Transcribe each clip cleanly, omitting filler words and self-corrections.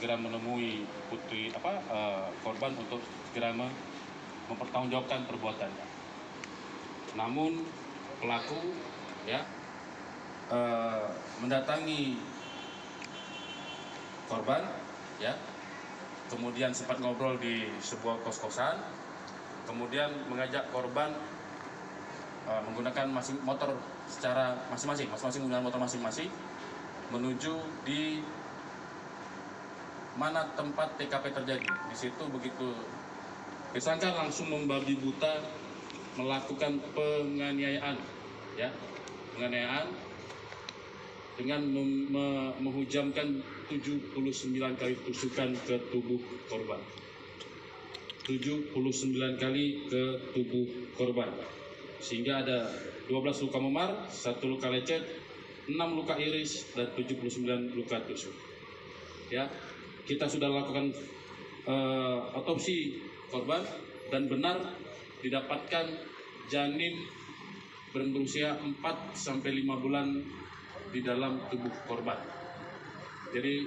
segera menemui korban untuk segera mempertanggungjawabkan perbuatannya. Namun pelaku mendatangi korban, kemudian sempat ngobrol di sebuah kos-kosan, kemudian mengajak korban menggunakan motor secara masing-masing menggunakan motor masing-masing menuju di mana tempat TKP terjadi. Di situ begitu tersangka langsung membabi buta melakukan penganiayaan dengan menghujamkan 79 kali tusukan ke tubuh korban. 79 kali ke tubuh korban. Sehingga ada 12 luka memar, 1 luka lecet, 6 luka iris, dan 79 luka tusuk. Kita sudah lakukan otopsi korban dan benar didapatkan janin berusia 4-5 bulan di dalam tubuh korban. Jadi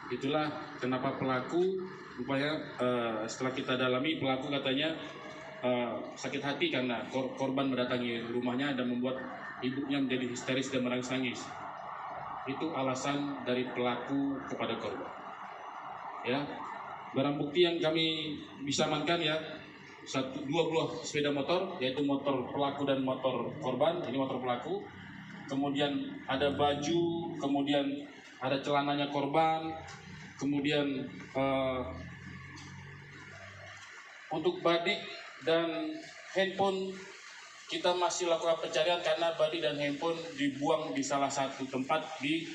itulah kenapa pelaku rupanya setelah kita dalami, pelaku katanya sakit hati karena korban mendatangi rumahnya dan membuat ibunya menjadi histeris dan menangis-nangis. Itu alasan dari pelaku kepada korban. Barang bukti yang kami bisa amankan dua buah sepeda motor, yaitu motor pelaku dan motor korban. Ini motor pelaku. Kemudian ada baju, kemudian ada celananya korban, kemudian untuk badik dan handphone kita masih lakukan pencarian karena badik dan handphone dibuang di salah satu tempat di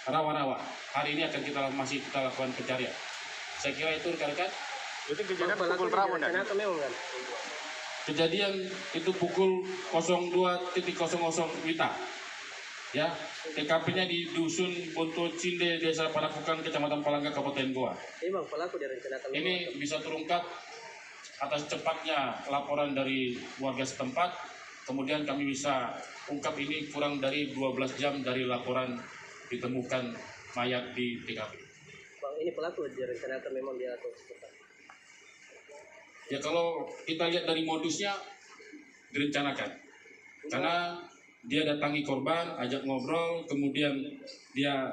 rawa-rawa. Hari ini akan kita lakukan pencarian. Saya kira itu rekan-rekan. Itu kejadian pukul berapa nih? Kejadian itu pukul 02.00 WITA. TKP-nya di Dusun Bonto Cinde, Desa Panakukan, Kecamatan Palangga, Kabupaten Goa. Ini bisa terungkap atas cepatnya laporan dari warga setempat. Kemudian kami bisa ungkap ini kurang dari 12 jam dari laporan ditemukan mayat di TKP. Bang, ini pelaku direncanakan memang dia atau setempat? Kalau kita lihat dari modusnya direncanakan. Karena dia datangi korban, ajak ngobrol, kemudian dia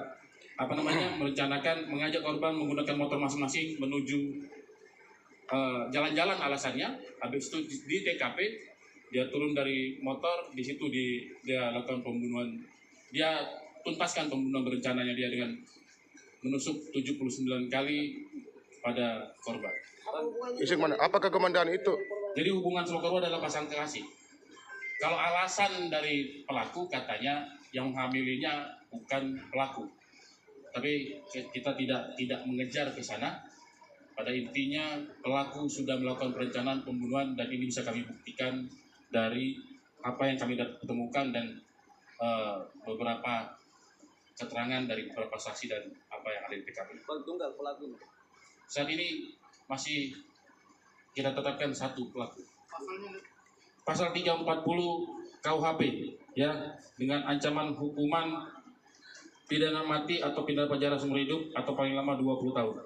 merencanakan mengajak korban menggunakan motor masing-masing menuju jalan-jalan alasannya. Habis itu di TKP dia turun dari motor, di situ dia lakukan pembunuhan. Dia tuntaskan pembunuhan berencananya dia dengan menusuk 79 kali pada korban. Isik mana? Apakah kemandan itu? Jadi hubungan sama korban adalah pasangan kekasih. Kalau alasan dari pelaku katanya yang menghamilinya bukan pelaku, tapi kita tidak mengejar ke sana. Pada intinya pelaku sudah melakukan perencanaan pembunuhan dan ini bisa kami buktikan dari apa yang kami temukan dan beberapa keterangan dari beberapa saksi dan apa yang ada di TKP. Tunggal pelaku. Saat ini masih kita tetapkan satu pelaku. Pasal 340 KUHP dengan ancaman hukuman pidana mati atau pidana penjara seumur hidup atau paling lama 20 tahun.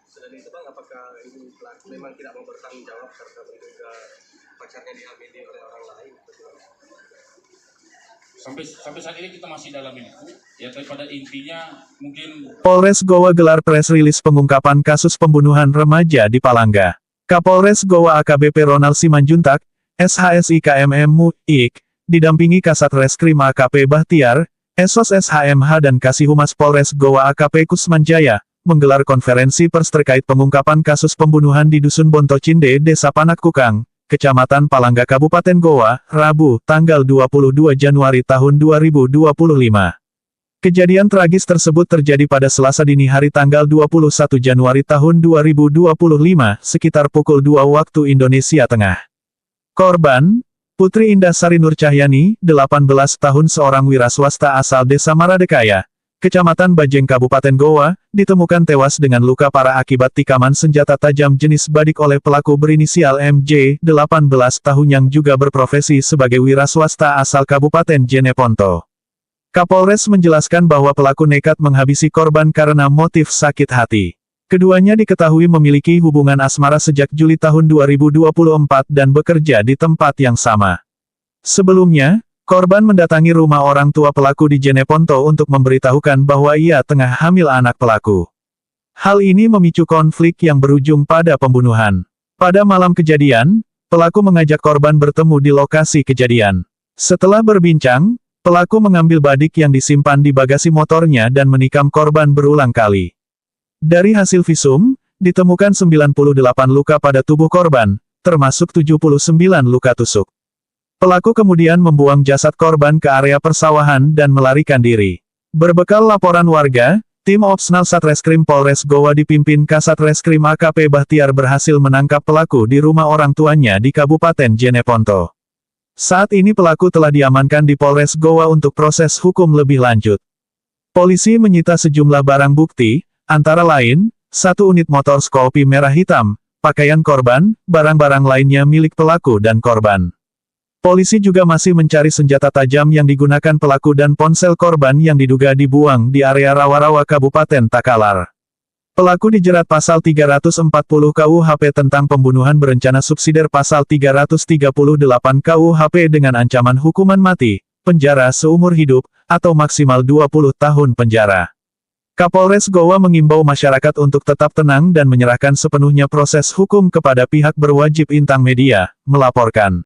Selain itu Bang, apakah ini pelaku memang tidak mau bertanggung jawab karena menduga pacarnya dihamili oleh orang lain? Sampai saat ini kita masih dalam itu, tapi pada intinya mungkin Polres Goa gelar press rilis pengungkapan kasus pembunuhan remaja di Palangga. Kapolres Goa AKBP Ronald Simanjuntak, SHSI KMM MUIK, didampingi Kasat Reskrim AKP Bahtiar, Esos SHMH dan Kasih Humas Polres Goa AKP Kusmanjaya, menggelar konferensi pers terkait pengungkapan kasus pembunuhan di Dusun Bonto Cinde, Desa Panakukang, Kecamatan Palangga Kabupaten Goa, Rabu, tanggal 22 Januari tahun 2025. Kejadian tragis tersebut terjadi pada Selasa dini hari tanggal 21 Januari tahun 2025, sekitar pukul 2 waktu Indonesia Tengah. Korban, Putri Indah Sari Nur Cahyani, 18 tahun seorang wiraswasta asal Desa Maradekaya, Kecamatan Bajeng Kabupaten Goa, ditemukan tewas dengan luka parah akibat tikaman senjata tajam jenis badik oleh pelaku berinisial MJ, 18 tahun yang juga berprofesi sebagai wiraswasta asal Kabupaten Jeneponto. Kapolres menjelaskan bahwa pelaku nekat menghabisi korban karena motif sakit hati. Keduanya diketahui memiliki hubungan asmara sejak Juli tahun 2024 dan bekerja di tempat yang sama. Sebelumnya, korban mendatangi rumah orang tua pelaku di Jeneponto untuk memberitahukan bahwa ia tengah hamil anak pelaku. Hal ini memicu konflik yang berujung pada pembunuhan. Pada malam kejadian, pelaku mengajak korban bertemu di lokasi kejadian. Setelah berbincang, pelaku mengambil badik yang disimpan di bagasi motornya dan menikam korban berulang kali. Dari hasil visum, ditemukan 98 luka pada tubuh korban, termasuk 79 luka tusuk. Pelaku kemudian membuang jasad korban ke area persawahan dan melarikan diri. Berbekal laporan warga, tim Opsnal Satreskrim Polres Goa dipimpin Kasat Reskrim AKP Bahtiar berhasil menangkap pelaku di rumah orang tuanya di Kabupaten Jeneponto. Saat ini pelaku telah diamankan di Polres Goa untuk proses hukum lebih lanjut. Polisi menyita sejumlah barang bukti, antara lain, 1 unit motor Scoopy merah hitam, pakaian korban, barang-barang lainnya milik pelaku dan korban. Polisi juga masih mencari senjata tajam yang digunakan pelaku dan ponsel korban yang diduga dibuang di area Rawa-Rawa Kabupaten Takalar. Pelaku dijerat pasal 340 KUHP tentang pembunuhan berencana subsidiar pasal 338 KUHP dengan ancaman hukuman mati, penjara seumur hidup, atau maksimal 20 tahun penjara. Kapolres Goa mengimbau masyarakat untuk tetap tenang dan menyerahkan sepenuhnya proses hukum kepada pihak berwajib. Intang Media melaporkan.